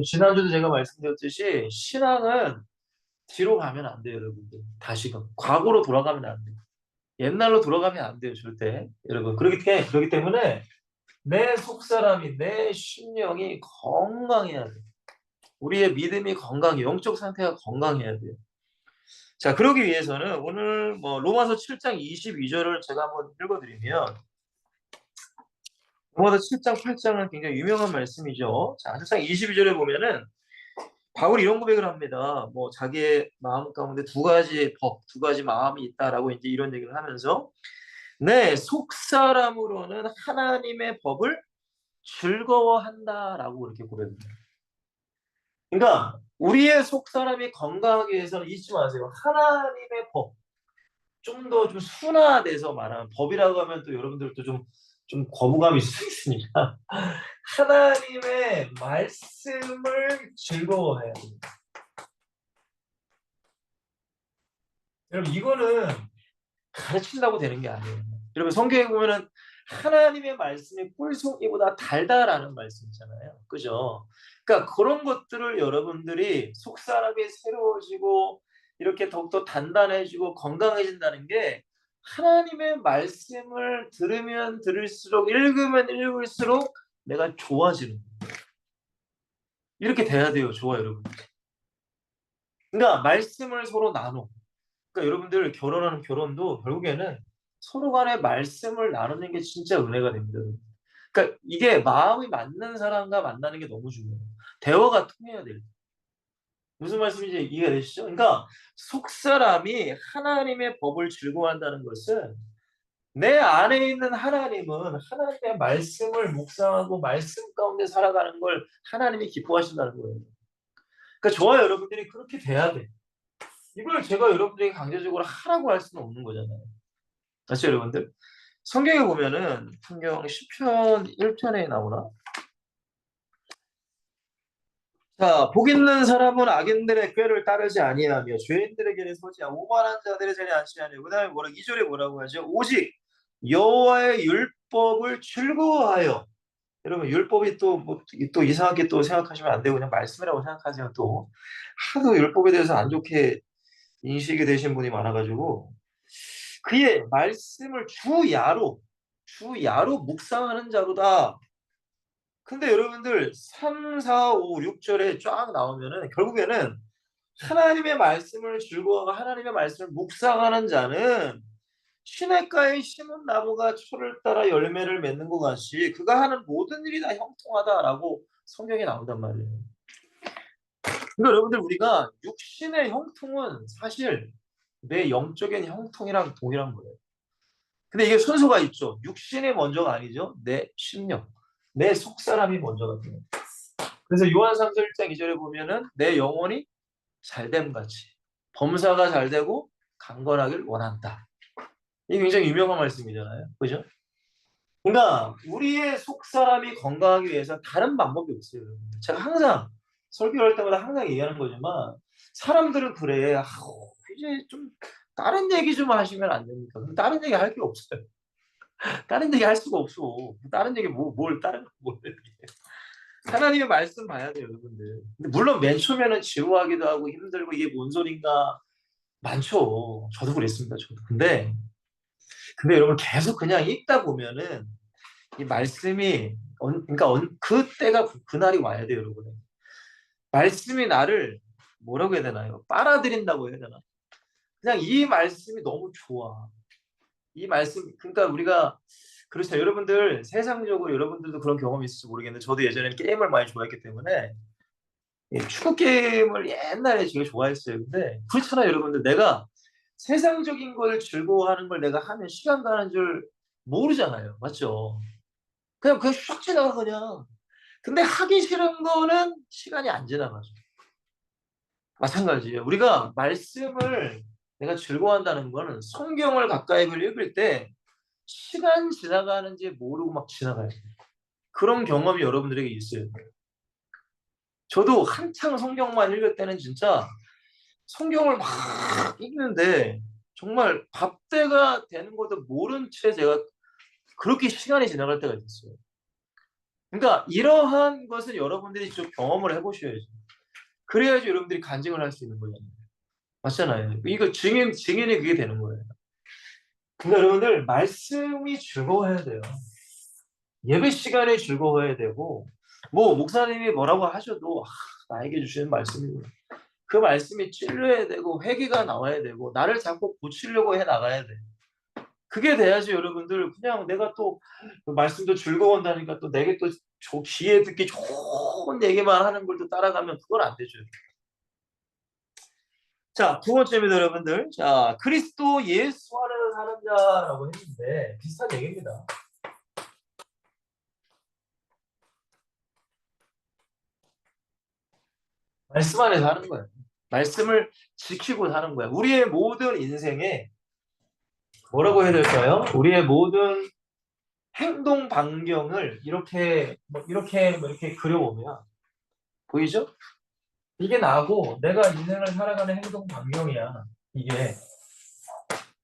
지난주도 제가 말씀드렸듯이 신앙은 뒤로 가면 안 돼요, 여러분들. 다시금. 과거로 돌아가면 안 돼요. 옛날로 돌아가면 안 돼요, 절대. 여러분. 그렇기 때문에 내 속사람이, 내 심령이 건강해야 돼요. 우리의 믿음이 영적 상태가 건강해야 돼요. 자, 그러기 위해서는 오늘 뭐 로마서 7장 22절을 제가 한번 읽어드리면 로마서 7장 8장은 굉장히 유명한 말씀이죠. 자, 7장 22절에 보면은 바울이 이런 고백을 합니다. 뭐 자기의 마음 가운데 두 가지 두 가지 마음이 있다라고 이제 이런 얘기를 하면서 네, 속사람으로는 하나님의 법을 즐거워한다라고 그렇게 고백합니다. 그러니까 우리의 속사람이 건강하기 위해서는 잊지 마세요. 하나님의 법. 좀 더 좀 순화돼서 말하는 법이라고 하면 또 여러분들도 좀 거부감이 있을 수 있으니까 하나님의 말씀을 즐거워해야 됩니다. 여러분 이거는 가르친다고 되는 게 아니에요. 여러분 성경에 보면은 하나님의 말씀이 꿀송이보다 달다라는 말씀이잖아요. 그죠? 그러니까 그런 것들을 여러분들이 속사람이 새로워지고 이렇게 더욱더 단단해지고 건강해진다는 게 하나님의 말씀을 들으면 들을수록 읽으면 읽을수록 내가 좋아지는 거예요. 이렇게 돼야 돼요. 좋아 여러분. 그러니까 말씀을 서로 나눠. 그러니까 여러분들 결혼하는 결혼도 결국에는 서로 간에 말씀을 나누는 게 진짜 은혜가 됩니다. 그러니까 이게 마음이 맞는 사람과 만나는 게 너무 중요해요. 대화가 통해야 돼요. 무슨 말씀인지 이해가 되시죠? 그러니까 속사람이 하나님의 법을 즐거워한다는 것은 내 안에 있는 하나님은 하나님의 말씀을 묵상하고 말씀 가운데 살아가는 걸 하나님이 기뻐하신다는 거예요. 그러니까 저와 여러분들이 그렇게 돼야 돼. 이걸 제가 여러분들에게 강제적으로 하라고 할 수는 없는 거잖아요. 맞죠, 여러분들? 성경에 보면은 성경 10편 1편에 나오나? 자, 복 있는 사람은 악인들의 꾀를 따르지 아니하며 죄인들의 길에 서지 않고 오만한 자들의 자리에 앉지 아니하며 그다음에 뭐라 2절에 뭐라고 하죠? 오직 여호와의 율법을 즐거워하여. 여러분 율법이 또 뭐 또 이상하게 또 생각하시면 안 되고 그냥 말씀이라고 생각하세요. 또 하도 율법에 대해서 안 좋게 인식이 되신 분이 많아가지고 그의 말씀을 주야로 묵상하는 자로다. 근데 여러분들 3, 4, 5, 6절에 쫙 나오면은 결국에는 하나님의 말씀을 즐거워하고 하나님의 말씀을 묵상하는 자는 시냇가에 심은 나무가 철을 따라 열매를 맺는 것 같이 그가 하는 모든 일이 다 형통하다라고 성경에 나온단 말이에요. 그러니까 여러분들 우리가 육신의 형통은 사실 내 영적인 형통이랑 동일한 거예요. 근데 이게 순서가 있죠. 육신이 먼저가 아니죠. 내 심령, 내 속사람이 먼저가 돼요. 그래서 요한 3서 1장 2절에 보면은 내 영혼이 잘됨 같이 범사가 잘되고 강건하길 원한다. 이게 굉장히 유명한 말씀이잖아요. 그죠? 그러니까 우리의 속사람이 건강하기 위해서 다른 방법이 없어요. 제가 항상 설교할 때마다 항상 얘기하는 거지만 사람들은 그래. 이제 좀 다른 얘기 좀 하시면 안 됩니까? 그럼 다른 얘기 할 게 없어요. 다른 얘기 할 수가 없어. 다른 얘기 뭘 다른 뭘 얘기해. 하나님의 말씀 봐야 돼요, 여러분들. 근데 물론 맨 처음에는 지루하기도 하고 힘들고 이게 뭔 소린가 많죠. 저도 그랬습니다. 저도. 근데 여러분 계속 그냥 읽다 보면은 이 말씀이 그 때가 그날이 와야 돼요, 여러분. 말씀이 나를 뭐라고 해야 되나요? 빨아들인다고 해야 되나? 그냥 이 말씀이 너무 좋아. 이 말씀 그러니까 우리가 그렇죠. 여러분들 세상적으로 여러분들도 그런 경험이 있을지 모르겠는데 저도 예전에는 게임을 많이 좋아했기 때문에 축구 게임을 옛날에 제가 좋아했어요. 근데 그렇잖아요, 여러분들. 내가 세상적인 걸 즐거워하는 걸 내가 하면 시간 가는 줄 모르잖아요. 맞죠? 그냥 슉 지나가 그냥. 근데 하기 싫은 거는 시간이 안 지나가죠. 마찬가지예요. 우리가 말씀을 내가 즐거워한다는 거는 성경을 가까이 읽을 때 시간 지나가는지 모르고 막 지나가요. 그런 경험이 여러분들에게 있어요. 저도 한창 성경만 읽을 때는 진짜 성경을 막 읽는데 정말 밥때가 되는 것도 모른 채 제가 그렇게 시간이 지나갈 때가 있었어요. 그러니까 이러한 것을 여러분들이 좀 경험을 해보셔야죠. 그래야지 여러분들이 간증을 할 수 있는 거잖아요. 맞잖아요. 이거 증인이 그게 되는 거예요. 그러니까 여러분들 말씀이 즐거워야 돼요. 예배 시간이 즐거워야 되고 뭐 목사님이 뭐라고 하셔도 나에게 주시는 말씀이고 그 말씀이 찔려야 되고 회개가 나와야 되고 나를 자꾸 고치려고 해 나가야 돼. 그게 돼야지 여러분들 그냥 내가 또 말씀도 즐거워한다니까 또 내게 또 귀에 듣기 좋은 얘기만 하는 걸 또 따라가면 그건 안 되죠. 자, 두 번째입니다, 여러분들. 자, 그리스도 예수 안에서 사는 자라고 했는데 비슷한 얘기입니다. 말씀 안에서 하는 거예요. 말씀을 지키고 사는 거예요. 우리의 모든 인생에 뭐라고 해야 될까요? 우리의 모든 행동 반경을 이렇게 그려보면 보이죠? 이게 나고 내가 인생을 살아가는 행동 반경이야. 이게.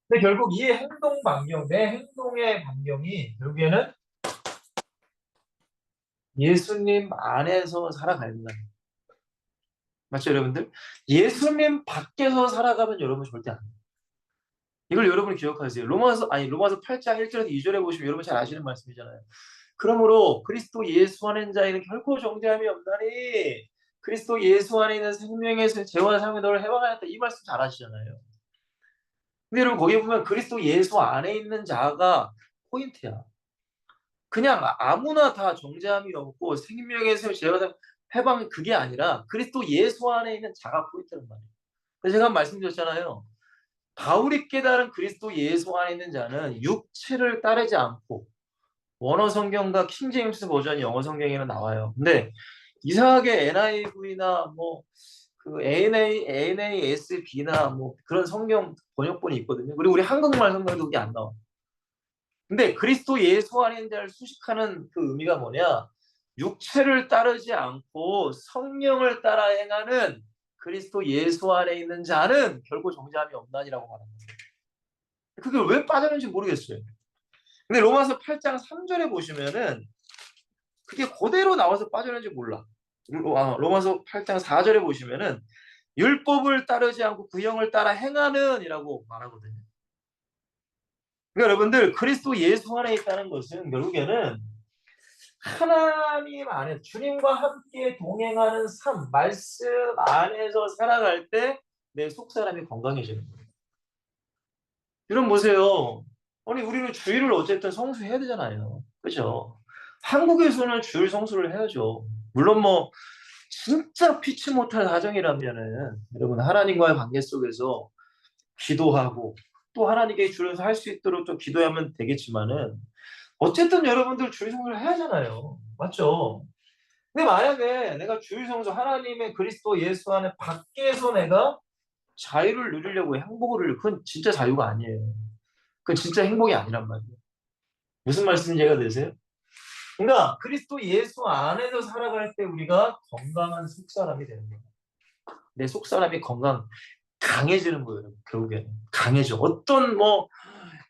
근데 결국 이 행동 반경, 내 행동의 반경이 결국에는 예수님 안에서 살아가야 된다. 맞죠, 여러분들? 예수님 밖에서 살아가면 여러분 절대 안 돼요. 이걸 여러분 기억하세요. 로마서 8장 1절에서 2절에 보시면 여러분 잘 아시는 말씀이잖아요. 그러므로 그리스도 예수 안에 있는 자에는 결코 정죄함이 없나니 그리스도 예수 안에 있는 생명에서 죄와 사함에 너를 해방하였다. 이 말씀 잘 아시잖아요. 근데 여러분 거기 보면 그리스도 예수 안에 있는 자가 포인트야. 그냥 아무나 다 정죄함이 없고 생명에서 죄와 사함 해방 그게 아니라 그리스도 예수 안에 있는 자가 포인트란 말이에요. 그래서 제가 말씀드렸잖아요. 바울이 깨달은 그리스도 예수 안에 있는 자는 육체를 따르지 않고, 원어 성경과 킹제임스 버전 영어 성경에는 나와요. 근데 이상하게 NIV나 뭐 그 NASB나 뭐 그런 성경 번역본이 있거든요. 그리고 우리 한국말 성경도 그게 안 나와. 근데 그리스도 예수 안에 있는 자를 수식하는 그 의미가 뭐냐? 육체를 따르지 않고 성령을 따라 행하는 그리스도 예수 안에 있는 자는 결코 정죄함이 없나니라고 말합니다. 그게 왜 빠졌는지 모르겠어요. 근데 로마서 8장 3절에 보시면은 그게 그대로 나와서 빠졌는지 몰라. 로마서 8장 4절에 보시면은 율법을 따르지 않고 그 영을 따라 행하는 이라고 말하거든요. 그러니까 여러분들 그리스도 예수 안에 있다는 것은 결국에는 하나님 안에 주님과 함께 동행하는 삶, 말씀 안에서 살아갈 때 내 속사람이 건강해지는 거예요. 여러분 보세요. 아니 우리는 주일을 어쨌든 성수해야 되잖아요. 그죠? 한국에서는 주일 성수를 해야죠. 물론 뭐 진짜 피치 못할 사정이라면은 여러분 하나님과의 관계 속에서 기도하고 또 하나님께 주일에서 할 수 있도록 좀 기도하면 되겠지만은 어쨌든 여러분들 주일 성수를 해야 하잖아요. 맞죠? 근데 만약에 내가 주일 성수 하나님의 그리스도 예수 안에 밖에서 내가 자유를 누리려고 행복을 누리려고 그건 진짜 자유가 아니에요. 그건 진짜 행복이 아니란 말이에요. 무슨 말씀인지 이해가 되세요? 그러니까 그리스도 예수 안에서 살아갈 때 우리가 건강한 속사람이 되는 거예요. 내 속사람이 강해지는 거예요. 결국에는 강해져. 어떤 뭐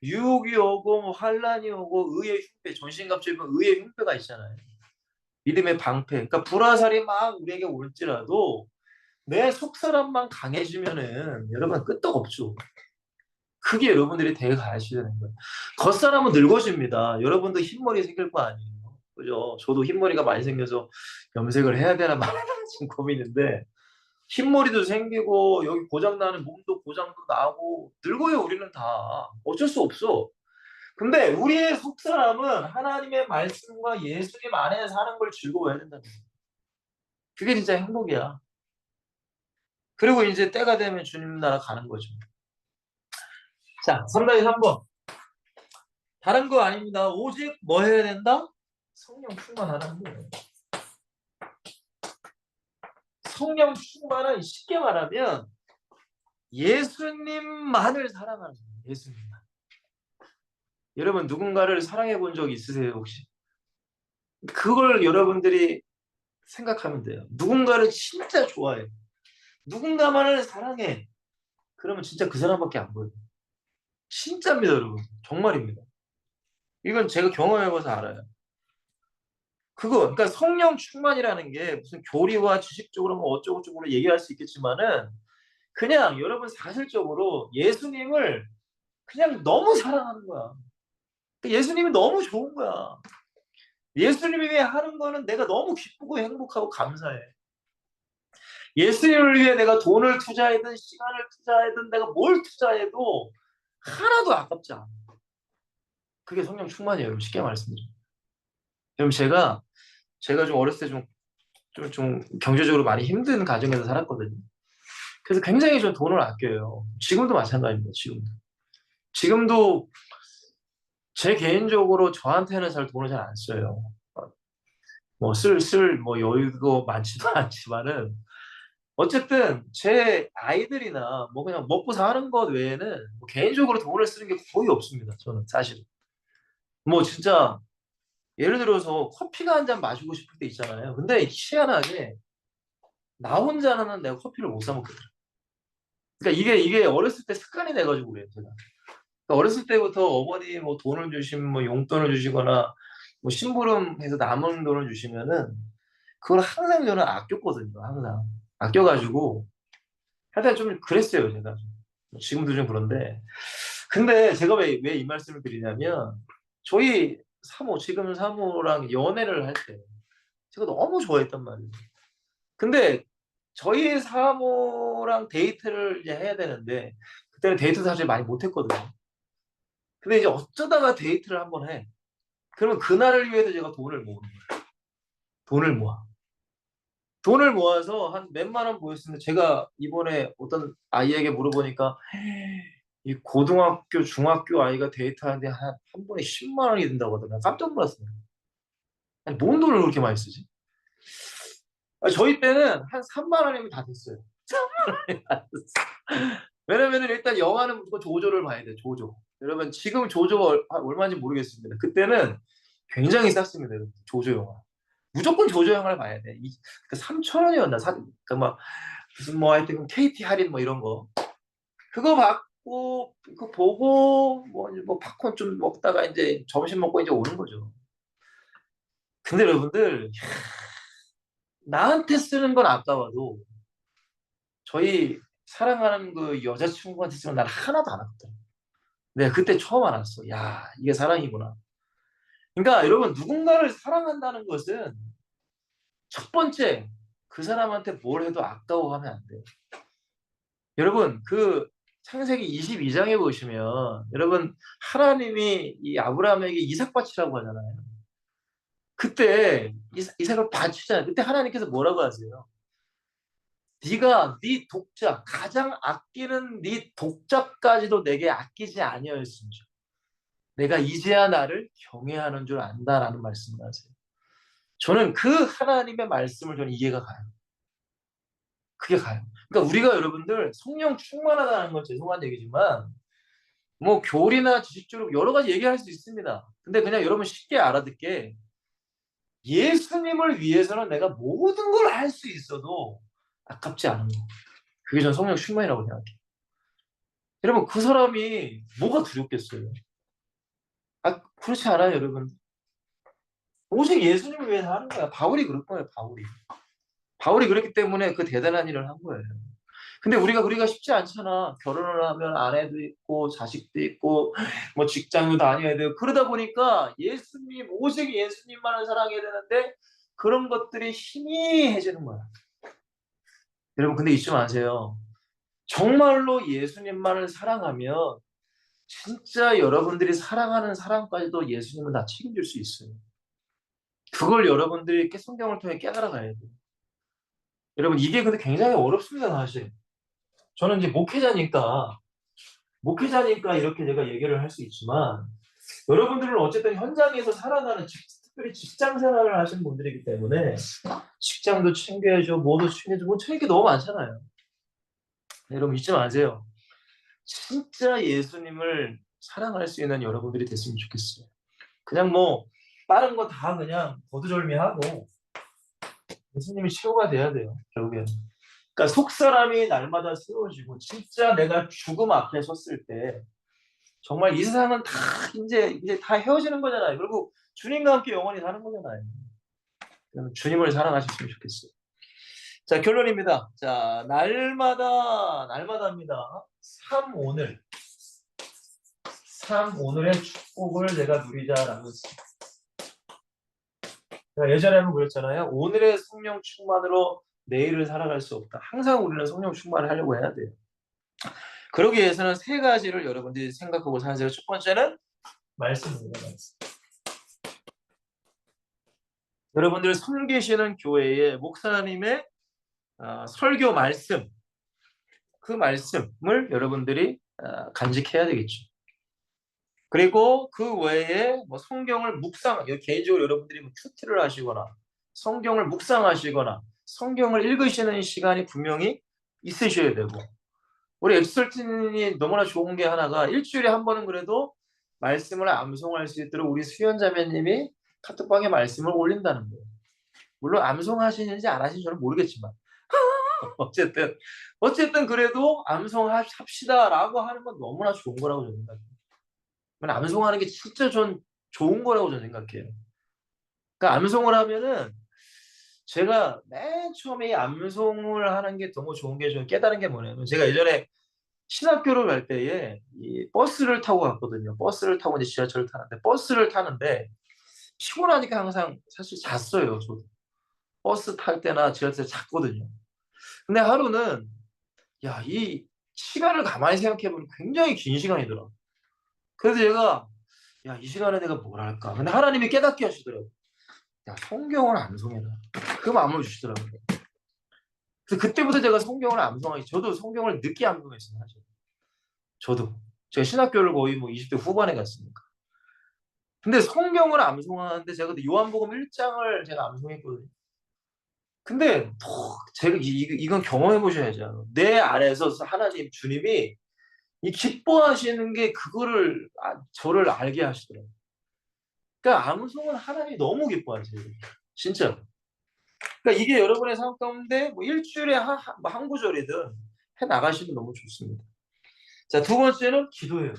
유혹이 오고 뭐 환란이 오고 의의 흉배, 전신갑주에 보면 의의 흉배가 있잖아요. 믿음의 방패. 그러니까 불화살이 막 우리에게 올지라도 내 속사람만 강해지면은 여러분 끄떡없죠. 그게 여러분들이 대회 가야지 되는 거예요. 겉사람은 늙어집니다. 여러분도 흰머리 생길 거 아니에요. 그죠? 저도 흰머리가 많이 생겨서 염색을 해야 되나 말아야 되나 지금 고민인데 흰머리도 생기고 여기 고장나는 몸도 고장도 나고 늙어요. 우리는 다 어쩔 수 없어. 근데 우리의 속사람은 하나님의 말씀과 예수님 안에 사는 걸 즐거워해야 된다는 거예요. 그게 진짜 행복이야. 그리고 이제 때가 되면 주님 나라 가는 거죠. 자, 3-3번. 다른 거 아닙니다. 오직 뭐 해야 된다? 성령 충만하라는 거예요. 성령 충만은 쉽게 말하면 예수님만을 사랑하는 거예요. 예수님만. 여러분 누군가를 사랑해 본 적 있으세요 혹시? 그걸 여러분들이 생각하면 돼요. 누군가를 진짜 좋아해. 누군가만을 사랑해. 그러면 진짜 그 사람밖에 안 보여요. 진짜입니다 여러분. 정말입니다. 이건 제가 경험해봐서 알아요. 그러니까 성령 충만이라는 게 무슨 교리와 지식적으로 뭐 어쩌고저쩌고 얘기할 수 있겠지만은 그냥 여러분 사실적으로 예수님을 그냥 너무 사랑하는 거야. 예수님이 너무 좋은 거야. 예수님이 위해 하는 거는 내가 너무 기쁘고 행복하고 감사해. 예수님을 위해 내가 돈을 투자하든 시간을 투자하든 내가 뭘 투자해도 하나도 아깝지 않아. 그게 성령 충만이에요. 쉽게 말씀드리면. 그럼 제가 좀 어렸을 때 좀 경제적으로 많이 힘든 가정에서 살았거든요. 그래서 굉장히 좀 돈을 아껴요. 지금도 마찬가지입니다. 지금도 제 개인적으로 저한테는 돈을 잘 안 써요. 뭐 여유도 많지도 않지만은 어쨌든 제 아이들이나 뭐 그냥 먹고 사는 것 외에는 뭐 개인적으로 돈을 쓰는 게 거의 없습니다. 저는 사실. 뭐 진짜 예를 들어서 커피가 한 잔 마시고 싶을 때 있잖아요. 근데 희한하게 나 혼자는 내가 커피를 못 사 먹거든요. 그러니까 이게 어렸을 때 습관이 돼가지고 그래요, 제가. 그러니까 어렸을 때부터 어머니 뭐 돈을 주시면 뭐 용돈을 주시거나 뭐 심부름해서 남은 돈을 주시면은 그걸 항상 저는 아꼈거든요. 항상 아껴가지고 하여튼 좀 그랬어요, 제가. 지금도 좀 그런데. 근데 제가 왜 이 말씀을 드리냐면 저희 지금 사모랑 연애를 할 때 제가 너무 좋아했단 말이에요. 근데 저희 사모랑 데이트를 이제 해야 되는데 그때는 데이트 사실 많이 못했거든요. 근데 이제 어쩌다가 데이트를 한번 해. 그러면 그날을 위해서 제가 돈을 모으는 거예요. 돈을 모아. 돈을 모아서 한 몇만 원 모였는데 제가 이번에 어떤 아이에게 물어보니까 이 고등학교, 중학교 아이가 데이트하는데 한 번에 10만 원이 든다고 하더라고요. 깜짝 놀랐어요. 아니, 뭔 돈을 그렇게 많이 쓰지? 저희 때는 한 3만 원이면 다 됐어요. 왜냐면은 일단 영화는 무조건 조조를 봐야 돼요. 조조. 여러분 지금 조조가 얼마인지 모르겠습니다. 그때는 굉장히 쌌습니다. 여러분. 조조 영화. 무조건 조조 영화를 봐야 돼. 3천 원이었나? 그러니까 막 무슨 뭐 하여튼 KT 할인 뭐 이런 거. 그거 받고 그거 보고 뭐 팝콘 좀 먹다가 이제 점심 먹고 이제 오는 거죠. 근데 여러분들 나한테 쓰는 건 아까워도 저희 사랑하는 그 여자친구한테 쓰는 난 하나도 안 아깝다. 내가 그때 처음 알았어. 야, 이게 사랑이구나. 그러니까 여러분 누군가를 사랑한다는 것은 첫 번째 그 사람한테 뭘 해도 아까워하면 안 돼요. 여러분 그 창세기 22장에 보시면 여러분 하나님이 이 아브라함에게 이삭 바치라고 하잖아요. 그때 이삭을 바치잖아요. 그때 하나님께서 뭐라고 하세요? 네가 네 독자 가장 아끼는 네 독자까지도 내게 아끼지 아니하였은즉 내가 이제야 나를 경외하는 줄 안다라는 말씀을 하세요. 저는 그 하나님의 말씀을 저는 이해가 가요. 그게 가요. 그러니까 우리가 여러분들 성령 충만하다는 건 죄송한 얘기지만 뭐 교리나 지식적으로 여러 가지 얘기할 수 있습니다. 근데 그냥 여러분 쉽게 알아듣게 예수님을 위해서는 내가 모든 걸 할 수 있어도 아깝지 않은 거. 그게 전 성령 충만이라고 생각해요. 여러분 그 사람이 뭐가 두렵겠어요? 그렇지 않아요, 여러분. 오직 예수님을 위해서 하는 거야. 바울이 그럴 거예요, 바울이. 바울이 그랬기 때문에 그 대단한 일을 한 거예요. 근데 우리가 쉽지 않잖아. 결혼을 하면 아내도 있고 자식도 있고 뭐 직장도 다녀야 되고 그러다 보니까 예수님 오직 예수님만을 사랑해야 되는데 그런 것들이 희미해지는 거야. 여러분 근데 잊지 마세요. 정말로 예수님만을 사랑하면 진짜 여러분들이 사랑하는 사람까지도 예수님은 다 책임질 수 있어요. 그걸 여러분들이 성경을 통해 깨달아 가야 돼요. 여러분 이게 근데 굉장히 어렵습니다 사실. 저는 이제 목회자니까 이렇게 제가 얘기를 할 수 있지만 여러분들은 어쨌든 현장에서 살아가는 특별히 직장 생활을 하시는 분들이기 때문에 직장도 챙겨야죠, 뭐도 챙겨야죠, 뭐 챙길 게 너무 많잖아요. 여러분 잊지 마세요. 진짜 예수님을 사랑할 수 있는 여러분들이 됐으면 좋겠어요. 그냥 뭐 다른 거 다 그냥 거두절미하고 예수님이 최고가 돼야 돼요. 결국에는. 그러니까 속사람이 날마다 세워지고 진짜 내가 죽음 앞에 섰을 때 정말 이 세상은 다 이제 다 헤어지는 거잖아요. 그리고 주님과 함께 영원히 사는 거잖아요. 그럼 주님을 사랑하셨으면 좋겠어요. 자, 결론입니다. 자, 날마다입니다. 삶 오늘의 축복을 내가 누리자라는. 제가 예전에 한번 그랬잖아요. 오늘의 성령 충만으로 내일을 살아갈 수 없다. 항상 우리는 성령 충만을 하려고 해야 돼요. 그러기 위해서는 세 가지를 여러분들이 생각하고 사세요. 첫 번째는 말씀입니다. 말씀. 여러분들 섬기시는 교회의 목사님의 설교 말씀, 그 말씀을 여러분들이 간직해야 되겠죠. 그리고 그 외에 뭐 성경을 개인적으로 여러분들이 뭐 큐티를 하시거나 성경을 묵상하시거나 성경을 읽으시는 시간이 분명히 있으셔야 되고 우리 엑설틴이 너무나 좋은 게 하나가 일주일에 한 번은 그래도 말씀을 암송할 수 있도록 우리 수연자매님이 카톡방에 말씀을 올린다는 거예요. 물론 암송하시는지 안 하시는지 저는 모르겠지만 어쨌든 그래도 암송합시다라고 하는 건 너무나 좋은 거라고 저는 생각해요. 암송하는 게 진짜 전 좋은 거라고 저는 생각해요. 그러니까 암송을 하면은 제가 맨 처음에 이 암송을 하는 게 너무 좋은 게 저는 깨달은 게 뭐냐면 제가 예전에 신학교를 갈 때에 이 버스를 타고 갔거든요. 버스를 타고 이제 지하철을 타는데 버스를 타는데 피곤하니까 항상 사실 잤어요. 저도 버스 탈 때나 지하철 잤거든요. 근데 하루는 이 시간을 가만히 생각해 보면 굉장히 긴 시간이더라고요. 그래서 제가 이 시간에 내가 뭘 할까? 근데 하나님이 깨닫게 하시더라고요. 성경을 암송해라. 그 마음을 주시더라고요. 그래서 그때부터 제가 성경을 암송하기, 저도 성경을 늦게 암송했어요. 사실. 저도. 제가 신학교를 거의 뭐 20대 후반에 갔으니까. 근데 성경을 암송하는데 제가 그때 요한복음 1장을 제가 암송했거든요. 근데 제가 이건 경험해 보셔야죠. 내 안에서 하나님 주님이 이 기뻐하시는 게 그거를 저를 알게 하시더라고요. 그러니까 암송은 하나님이 너무 기뻐하세요. 진짜. 그러니까 이게 여러분의 삶 가운데 뭐 일주일에 한 구절이든 해 나가시면 너무 좋습니다. 자, 두 번째는 기도예요.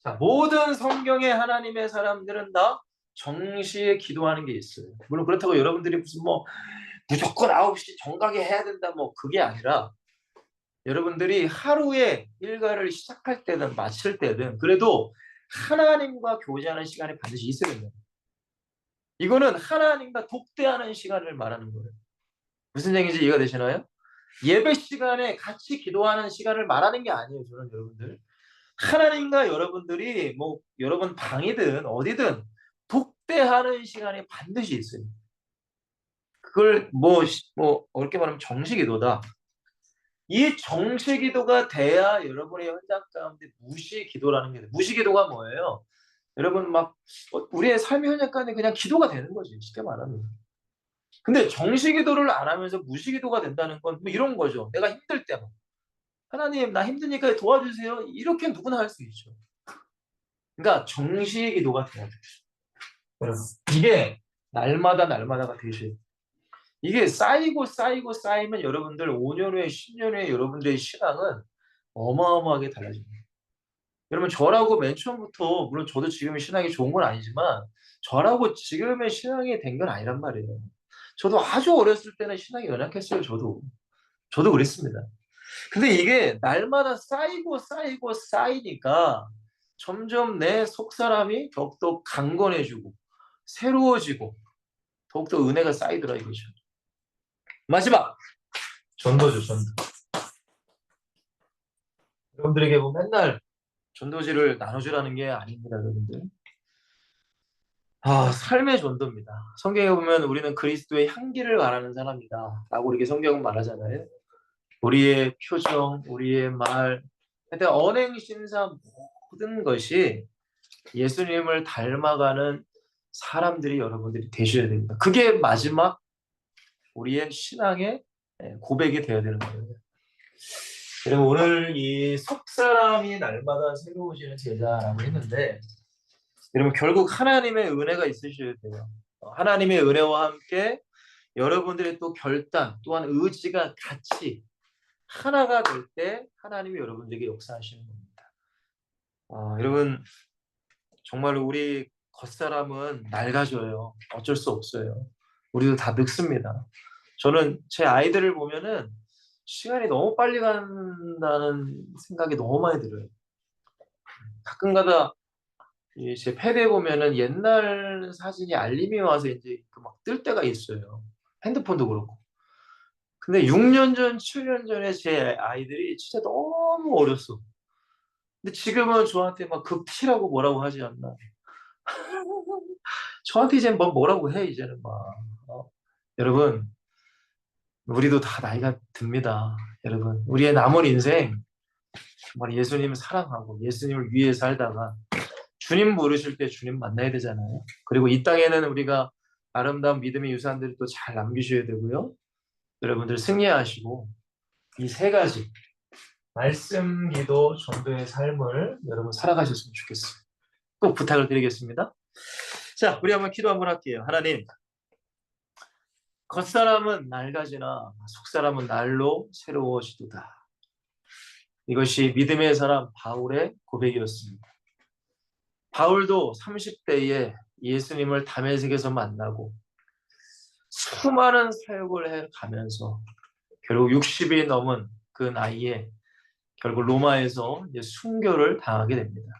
자, 모든 성경의 하나님의 사람들은 다 정시에 기도하는 게 있어요. 물론 그렇다고 여러분들이 무슨 뭐 무조건 9시 정각에 해야 된다 뭐 그게 아니라 여러분들이 하루에 일과를 시작할 때든 마칠 때든 그래도 하나님과 교제하는 시간이 반드시 있어야 된다. 이거는 하나님과 독대하는 시간을 말하는 거예요. 무슨 얘기인지 이해가 되시나요? 예배 시간에 같이 기도하는 시간을 말하는 게 아니에요. 저는 여러분들. 하나님과 여러분들이 뭐 여러분 방이든 어디든 독대하는 시간이 반드시 있어요. 그걸 뭐 어렵게 말하면 정식기도다. 이 정식기도가 돼야 여러분의 현장 가운데 무시기도라는 게 돼요. 무시기도가 뭐예요? 여러분 막 우리의 삶의 현장 가운데 그냥 기도가 되는 거지. 쉽게 말하면. 근데 정식기도를 안 하면서 무시기도가 된다는 건 뭐 이런 거죠. 내가 힘들 때만 하나님 나 힘드니까 도와주세요. 이렇게 누구나 할 수 있죠. 그러니까 정식기도가 돼야 돼요. 여러분 이게 날마다가 되셔야 돼요. 이게 쌓이면 여러분들 5년 후에 10년 후에 여러분들의 신앙은 어마어마하게 달라집니다. 여러분 저라고 맨 처음부터 물론 저도 지금 신앙이 좋은 건 아니지만 저라고 지금의 신앙이 된 건 아니란 말이에요. 저도 아주 어렸을 때는 신앙이 연약했어요. 저도 그랬습니다. 근데 이게 날마다 쌓이니까 점점 내 속사람이 더욱더 강건해지고 새로워지고 더욱더 은혜가 쌓이더라 이거죠. 마지막 전도죠. 여러분들에게 뭐 맨날 전도지를 나눠주라는 게 아닙니다, 여러분들. 삶의 전도입니다. 성경에 보면 우리는 그리스도의 향기를 말하는 사람이다. 라고 이렇게 성경은 말하잖아요. 우리의 표정, 우리의 말, 하여튼 언행, 신사 모든 것이 예수님을 닮아가는 사람들이 여러분들이 되셔야 됩니다. 그게 마지막 우리의 신앙의 고백이 되어야 되는 거예요. 여러분 오늘 이 속사람이 날마다 새로워지는 제자라고 했는데 여러분 결국 하나님의 은혜가 있으셔야 돼요. 하나님의 은혜와 함께 여러분들의 또 결단 또한 의지가 같이 하나가 될 때 하나님이 여러분들에게 역사하시는 겁니다. 여러분 정말 우리 겉사람은 낡아져요. 어쩔 수 없어요. 우리도 다 늙습니다. 저는 제 아이들을 보면은 시간이 너무 빨리 간다는 생각이 너무 많이 들어요. 가끔가다 제 패드에 보면은 옛날 사진이 알림이 와서 이제 막 뜰 때가 있어요. 핸드폰도 그렇고. 근데 6년 전, 7년 전에 제 아이들이 진짜 너무 어렸어. 근데 지금은 저한테 막 극티라고 뭐라고 하지 않나. 저한테 이제 뭐라고 해, 이제는 막. 여러분, 우리도 다 나이가 듭니다. 여러분, 우리의 남은 인생, 정말 예수님을 사랑하고 예수님을 위해 살다가 주님 부르실 때 주님 만나야 되잖아요. 그리고 이 땅에는 우리가 아름다운 믿음의 유산들을 또 잘 남기셔야 되고요. 여러분들 승리하시고 이 세 가지 말씀, 기도, 전도의 삶을 여러분 살아가셨으면 좋겠어요. 꼭 부탁을 드리겠습니다. 자, 우리 한번 기도 한번 할게요. 하나님, 겉사람은 낡아지나 속사람은 날로 새로워지도다. 이것이 믿음의 사람 바울의 고백이었습니다. 바울도 30대에 예수님을 다메섹에서 만나고 수많은 사역을 해가면서 결국 60이 넘은 그 나이에 결국 로마에서 이제 순교를 당하게 됩니다.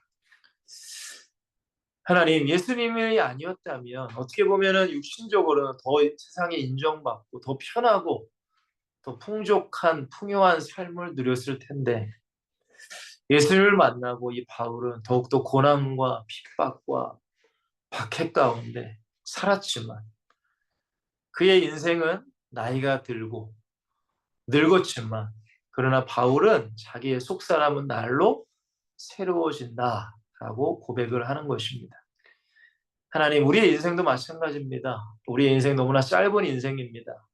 하나님, 예수님이 아니었다면 어떻게 보면은 육신적으로는 더 세상에 인정받고 더 편하고 더 풍족한 풍요한 삶을 누렸을 텐데 예수를 만나고 이 바울은 더욱더 고난과 핍박과 박해 가운데 살았지만 그의 인생은 나이가 들고 늙었지만 그러나 바울은 자기의 속사람은 날로 새로워진다라고 고백을 하는 것입니다. 하나님, 우리의 인생도 마찬가지입니다. 우리의 인생 너무나 짧은 인생입니다.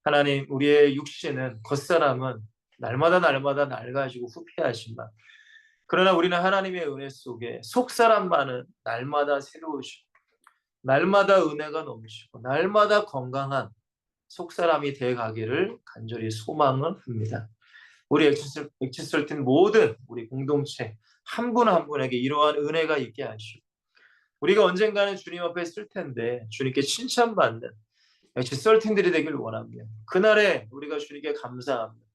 하나님, 우리의 육신은, 겉사람은 날마다 날마다 낡아지고 후패하지만, 그러나 우리는 하나님의 은혜 속에 속사람만은 날마다 새로우시고 날마다 은혜가 넘치고 날마다 건강한 속사람이 되어 가기를 간절히 소망을 합니다. 우리 엑치설틴 모든 우리 공동체 한 분 한 분에게 이러한 은혜가 있게 하시고, 우리가 언젠가는 주님 앞에 쓸 텐데 주님께 칭찬받는 엑치설틴들이 되길 원합니다. 그날에 우리가 주님께 감사합니다.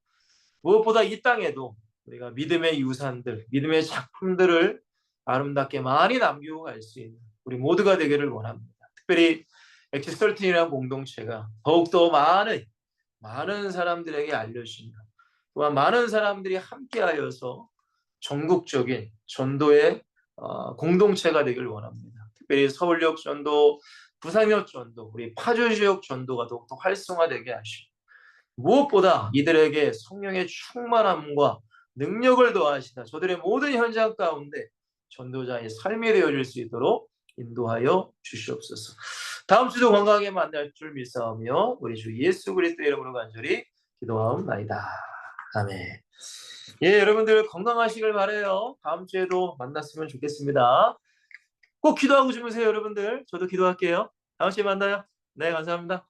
무엇보다 이 땅에도 우리가 믿음의 유산들, 믿음의 작품들을 아름답게 많이 남기고 갈 수 있는 우리 모두가 되기를 원합니다. 특별히 엑시설틴이라는 공동체가 더욱더 많은 사람들에게 알려지며, 또한 많은 사람들이 함께하여서 전국적인 전도의 공동체가 되기를 원합니다. 특별히 서울역 전도, 부산역 전도, 우리 파주 지역 전도가 더욱더 활성화되게 하시고, 무엇보다 이들에게 성령의 충만함과 능력을 더하시다 저들의 모든 현장 가운데 전도자의 삶이 되어질 수 있도록 인도하여 주시옵소서. 다음 주도 건강하게 만날 줄 믿사오며 우리 주 예수 그리스도의 이름으로 간절히 기도하옵나이다. 아멘. 예, 여러분들 건강하시길 바라요. 다음 주에도 만났으면 좋겠습니다. 꼭 기도하고 주무세요, 여러분들. 저도 기도할게요. 다음 주에 만나요. 네, 감사합니다.